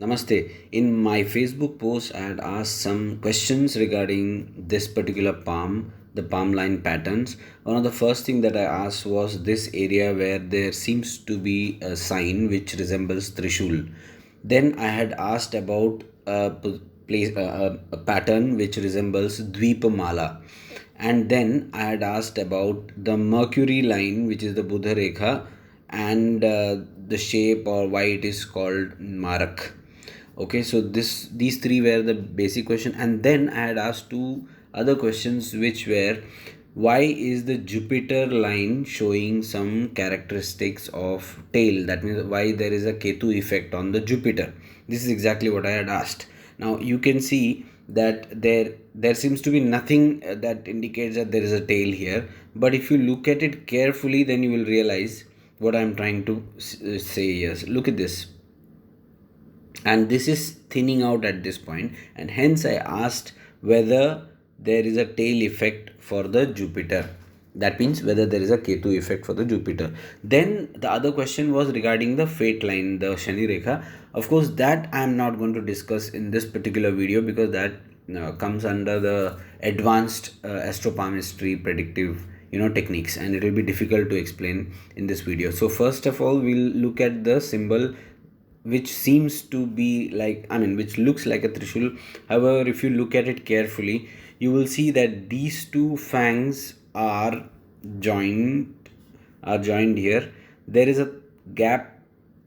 Namaste. In my Facebook post, I had asked some questions regarding this particular palm, the palm line patterns. One of the first thing that I asked was this area where there seems to be a sign which resembles Trishul. Then I had asked about a pattern which resembles dwep, and then I had asked about the mercury line which is the Buddha Rekha, and the shape or why it is called marak. Okay, so these three were the basic question, and then I had asked two other questions which were, why is the Jupiter line showing some characteristics of tail? That means why there is a Ketu effect on the Jupiter. This is exactly what I had asked. Now you can see that there seems to be nothing that indicates that there is a tail here, but if you look at it carefully, then you will realize what I'm trying to say. Yes, look at this, and this is thinning out at this point, and hence I asked whether there is a tail effect for the Jupiter. That means whether there is a Ketu effect for the Jupiter. Then the other question was regarding the fate line, the Shani Rekha. Of course, that I am not going to discuss in this particular video, because that comes under the advanced astropalmistry predictive techniques, and it will be difficult to explain in this video. So first of all, we'll look at the symbol which seems to be like, which looks like a Trishul. However, if you look at it carefully, you will see that these two fangs joined are joined here. There is a gap.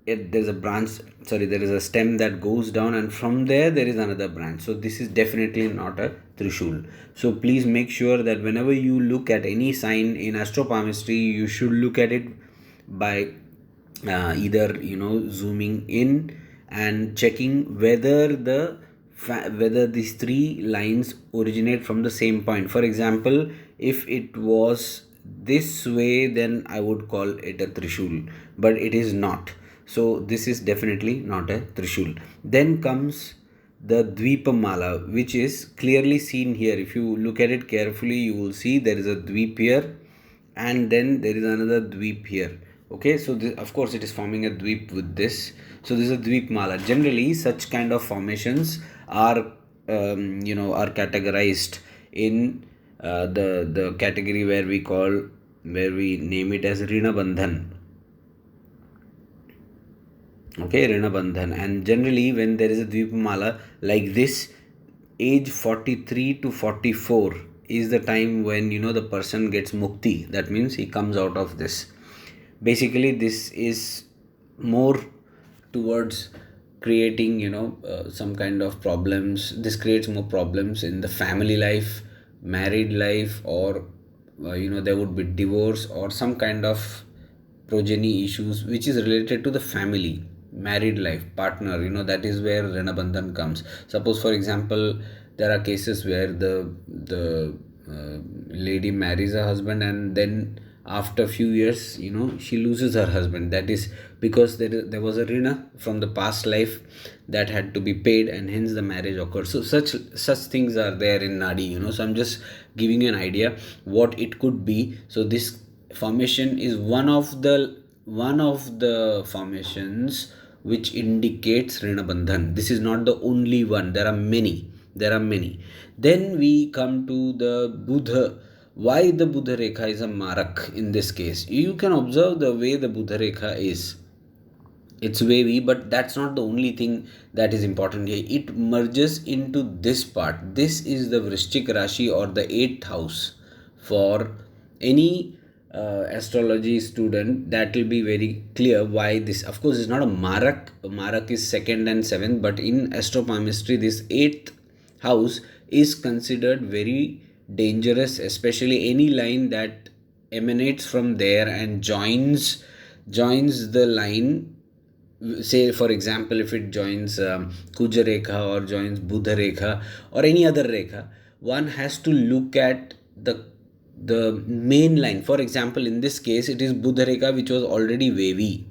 There's a branch, sorry, there is a stem that goes down, and from there is another branch. So this is definitely not a Trishul. So please make sure that whenever you look at any sign in astropalmistry, you should look at it by either zooming in and checking whether these three lines originate from the same point. For example, if it was this way, then I would call it a Trishul, but it is not. So this is definitely not a Trishul. Then comes the Dvipamala, which is clearly seen here. If you look at it carefully, you will see there is a Dvip here, and then there is another Dvip here. Okay, so this, of course, it is forming a Dvip with this. So this is a Dvipmala. Generally, such kind of formations are are categorized in the category where we name it as Rinabandhan. Okay, Rinabandhan. And generally, when there is a Dvipmala like this, age 43 to 44 is the time when the person gets mukti. That means he comes out of this. Basically, this is more towards creating some kind of problems. This creates more problems in the family life, married life, or there would be divorce or some kind of progeny issues which is related to the family, married life, partner. That is where Renabandhan comes. Suppose, for example, there are cases where the lady marries a husband, and then after a few years she loses her husband. That is because there was a rina from the past life that had to be paid, and hence the marriage occurred. So such things are there in nadi. So I'm just giving you an idea what it could be. So this formation is one of the formations which indicates Rinabandhan. This is not the only one. There are many. Then we come to the Buddha. Why the Buddha Rekha is a marak in this case? You can observe the way the Buddha Rekha is. It's wavy, but that's not the only thing that is important here. It merges into this part. This is the Vrishchik Rashi, or the 8th house. For any astrology student, that will be very clear why this. Of course, it's not a marak. Marak is 2nd and 7th, but in astropalmistry, this 8th house is considered very dangerous, especially any line that emanates from there and joins the line. Say, for example, if it joins Kuja Rekha or joins Buddha Rekha or any other Rekha, one has to look at the main line. For example, in this case, it is Buddha Rekha which was already wavy,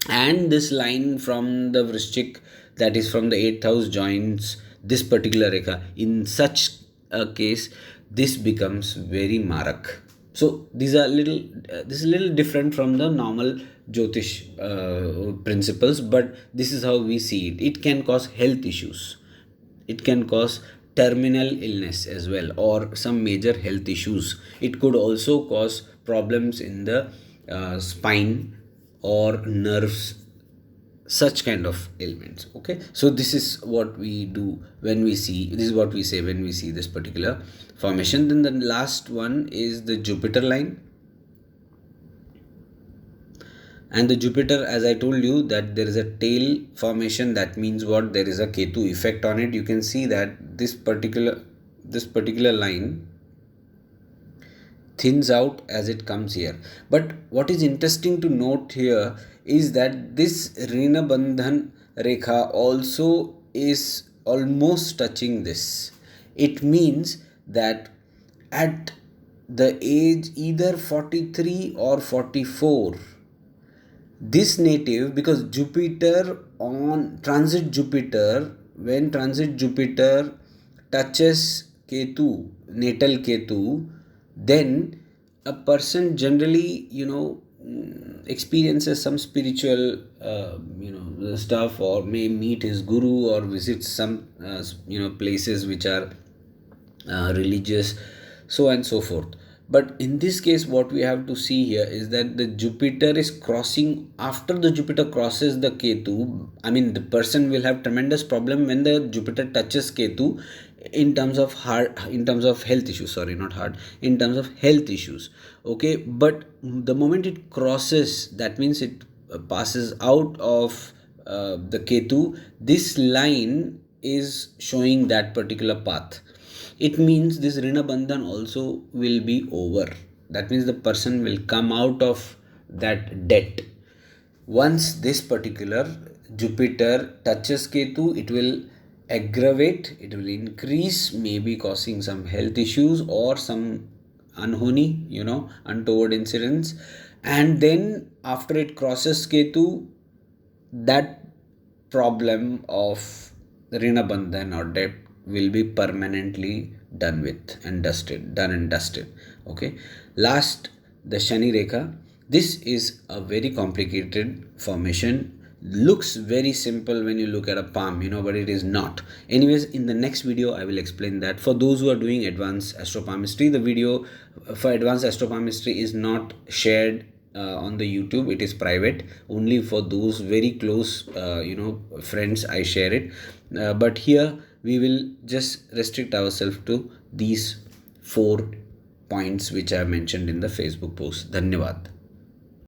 and this line from the Vrishchik, that is from the 8th house, joins this particular Rekha. In such a case, this becomes very marak. So these are little this is a little different from the normal Jyotish principles, but this is how we see it. It can cause health issues, it can cause terminal illness as well, or some major health issues. It could also cause problems in the spine or nerves, such kind of ailments. Okay, so this is what we do when we see, this is what we say when we see this particular formation. Then the last one is the Jupiter line. And the Jupiter, as I told you, that there is a tail formation. That means what? There is a Ketu effect on it. You can see that this particular line thins out as it comes here. But what is interesting to note here is that this Rinabandhan Rekha also is almost touching this. It means that at the age either 43 or 44, this native, because Jupiter on transit Jupiter, when transit Jupiter touches Ketu, natal Ketu, then a person generally, experiences some spiritual, stuff, or may meet his guru, or visit some, places which are religious, so and so forth. But in this case, what we have to see here is that the Jupiter is crossing. After the Jupiter crosses the Ketu, I mean, the person will have tremendous problem when the Jupiter touches Ketu, in terms of heart, in terms of health issues, sorry, not heart, in terms of health issues. Okay, but the moment it crosses, that means it passes out of the Ketu. This line is showing that particular path. It means this Rinabandhan also will be over. That means the person will come out of that debt. Once this particular Jupiter touches Ketu, it will aggravate, it will increase, maybe causing some health issues or some unhoni, untoward incidents. And then after it crosses Ketu, that problem of Rinabandhan or debt will be permanently done and dusted. Okay. Last, the Shani Rekha. This is a very complicated formation. Looks very simple when you look at a palm, but it is not. Anyways, in the next video, I will explain that. For those who are doing advanced astropalmistry, the video for advanced astropalmistry is not shared on the YouTube. It is private. Only for those very close, friends, I share it. But here we will just restrict ourselves to these 4 points which I mentioned in the Facebook post. Dhanyavad.